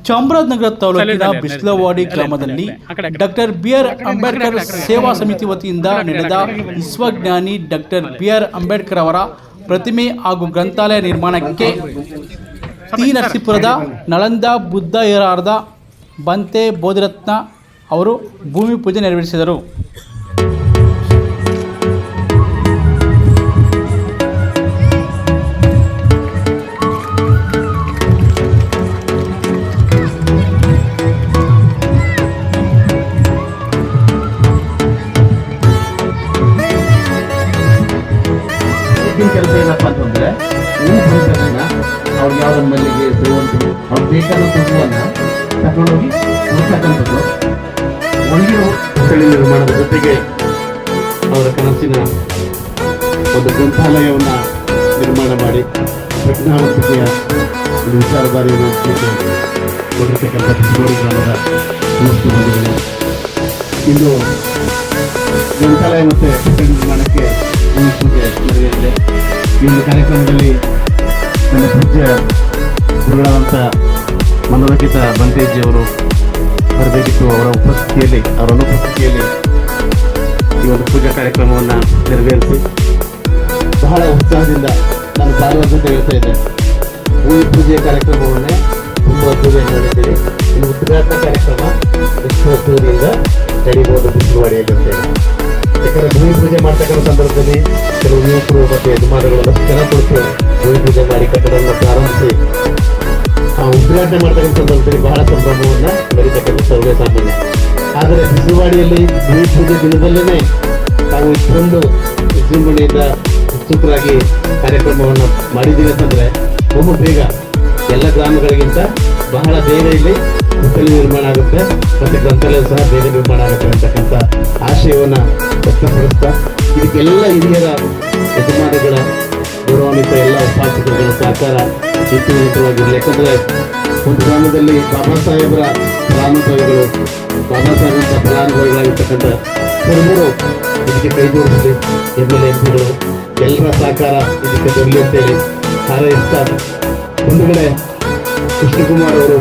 ಚಾಮರಾಜನಗರ ತಾಲೂಕಿನ ಬಿಸ್ಲವಾಡಿ ಗ್ರಾಮದಲ್ಲಿ doctor B R. Ambedkar ಸೇವಾ ಸಮಿತಿ ವತಿಯಿಂದ ನಡೆದ ವಿಶ್ವಜ್ಞಾನಿ ಡಾಕ್ಟರ್ ಬಿ.ಆರ್. ಅಂಬೇಡ್ಕರ್ ಅವರ ಪ್ರತಿಮೆ ಹಾಗೂ ಗ್ರಂಥಾಲಯ ನಿರ್ಮಾಣಕ್ಕೆ ತಿ. ನರಸೀಪುರದ ನಳಂದ ಬುದ್ಧಯರಾದ ಬಂತೆ ಬೋಧಿರತ್ನ ಅವರು ಭೂಮಿ ಪೂಜೆ ನೆರವೇರಿಸಿದರು. ಕೆಲಸ ಏನಪ್ಪ ಅಂತಂದ್ರೆ ಹೂ ಬಂದ ತಕ್ಷಣ ಅವ್ರಿಗೆ ಯಾವ್ದು ಮಲ್ಲಿಗೆ ಸೇವಂತಿಗೆ ಅವ್ರು ಬೇಕಾದ ಹೂವನ್ನ ತಗೊಂಡೋಗಿ ಉಳಿಸತಕ್ಕಂಥದ್ದು ಒಣಗಿರೋ ಸ್ಥಳಿ ನಿರ್ಮಾಣದ ಜೊತೆಗೆ ಅವರ ಕನಸಿನ ಒಂದು ಗ್ರಂಥಾಲಯವನ್ನ ನಿರ್ಮಾಣ ಮಾಡಿ ಪ್ರಜ್ಞಾವಂತಿಕೆಯ ಒಂದು ವಿಚಾರಧಾರೆಯನ್ನು ಕೊಟ್ಟಿರ್ತಕ್ಕಂಥ ಬಿಸ್ಲವಾಡಿ ಗ್ರಾಮದ ಸಮಸ್ತ ಬಂಧುಗಳು ಇಂದು ಗ್ರಂಥಾಲಯ ಮತ್ತೆ ಕಟ್ಟಡ ನಿರ್ಮಾಣಕ್ಕೆ ಪೂಜೆ ನಡೆಯಲಿದೆ. ಈ ಒಂದು ಕಾರ್ಯಕ್ರಮದಲ್ಲಿ ನನ್ನ ಪೂಜ್ಯ ಗುರುಗಳಾದಂಥ ಮನೋರಕಿತ ಬಂತೇಜಿಯವರು ಬರಬೇಕಿತ್ತು. ಅವರ ಅನುಪಸ್ಥಿತಿಯಲ್ಲಿ ಈ ಒಂದು ಪೂಜಾ ಕಾರ್ಯಕ್ರಮವನ್ನು ನೆರವೇರಿಸಿ ಬಹಳ ಉತ್ಸಾಹದಿಂದ ನಾನು ಪಾಲ್ಗೊಂಡು ಹೇಳ್ತಾ ಇದ್ದೆ. ಭೂಮಿ ಪೂಜೆ ಕಾರ್ಯಕ್ರಮವನ್ನೇ ತುಂಬ ಪೂಜೆ ಮಾಡಿದ್ದೀರಿ. ಇನ್ನು ಉದ್ಘಾಟನಾ ಕಾರ್ಯಕ್ರಮ ವಿಶ್ವಸೂರಿಯಿಂದ ನಡೀಬಹುದು ಬಿಸ್ಲವಾಡಿಯಲ್ಲಿ ಅಂತೇಳಿ. ಯಾಕಂದ್ರೆ ಭೂಮಿ ಪೂಜೆ ಮಾಡ್ತಕ್ಕಂಥ ಸಂದರ್ಭದಲ್ಲಿ ಕೆಲವು ಯುವಕರು ಮತ್ತು ಯಜಮಾನಗಳನ್ನು ಜನ ಕೊಟ್ಟು ಭೂಮಿ ಪೂಜೆ ಮಾಡಿ ಕಟ್ಟಡವನ್ನು ಪ್ರಾರಂಭಿಸಿ ಆ ಉದ್ಘಾಟನೆ ಮಾಡ್ತಕ್ಕಂಥ ಸಂದರ್ಭದಲ್ಲಿ ಬಹಳ ಸಂಭ್ರಮವನ್ನ ಬರೀತಕ್ಕಂಥ ಸರ್ವೇ ಸಾಮಾನ್ಯ. ಆದರೆ ಬಿಸ್ಲವಾಡಿಯಲ್ಲಿ ಭೂಮಿ ಪೂಜೆ ದಿನದಲ್ಲೇ ನಾವು ಇಷ್ಟೊಂದು ವಿಜೃಂಭಣೆಯಿಂದ ಉತ್ಸುಕರಾಗಿ ಕಾರ್ಯಕ್ರಮವನ್ನು ಮಾಡಿದ್ದೀವಿ ಅಂತಂದ್ರೆ ಬಹು ಬೇಗ ಎಲ್ಲ ಗ್ರಾಮಗಳಿಗಿಂತ ಬಹಳ ಬೇಗ ಇಲ್ಲಿ ಹೊಟೇಲ್ ನಿರ್ಮಾಣ ಆಗುತ್ತೆ ಮತ್ತೆ ಗ್ರಂಥಾಲಯ ಸಹ ಬೇಗ ನಿರ್ಮಾಣ ಆಗುತ್ತೆ ಅಂತಕ್ಕಂಥ ಆಶಯವನ್ನ ವ್ಯಕ್ತಪಡಿಸ್ತಾ ಇದಕ್ಕೆಲ್ಲ ಹಿರಿಯರ ಯಜಮಾನಗಳ ಗೌರವಾನ್ವಿತ ಎಲ್ಲ ಉಪಾಸಕರುಗಳ ಸಹಕಾರ ನಿಂತವಾಗಿರಲಿ. ಯಾಕಂದ್ರೆ ಒಂದು ಗ್ರಾಮದಲ್ಲಿ ಬಾಬಾ ಸಾಹೇಬರ ಫಲಾನುಭವಿಗಳು ಬಾಬಾ ಸಾಹೇಬರ ಫಲಾನುಭವಿಗಳಾಗಿರ್ತಕ್ಕಂಥ ಸರ್ವರು ಇದಕ್ಕೆ ಕೈ ಜೋಡಿಸಲಿ. MLA ಎಲ್ಲರ ಸಹಕಾರ ಇದಕ್ಕೆ ದೊರಲಿ ಅಂತೇಳಿ ಹಾರೈಸ್ತಾ ಮುಂದುಗಡೆ ಕೃಷ್ಣಕುಮಾರ್ ಅವರು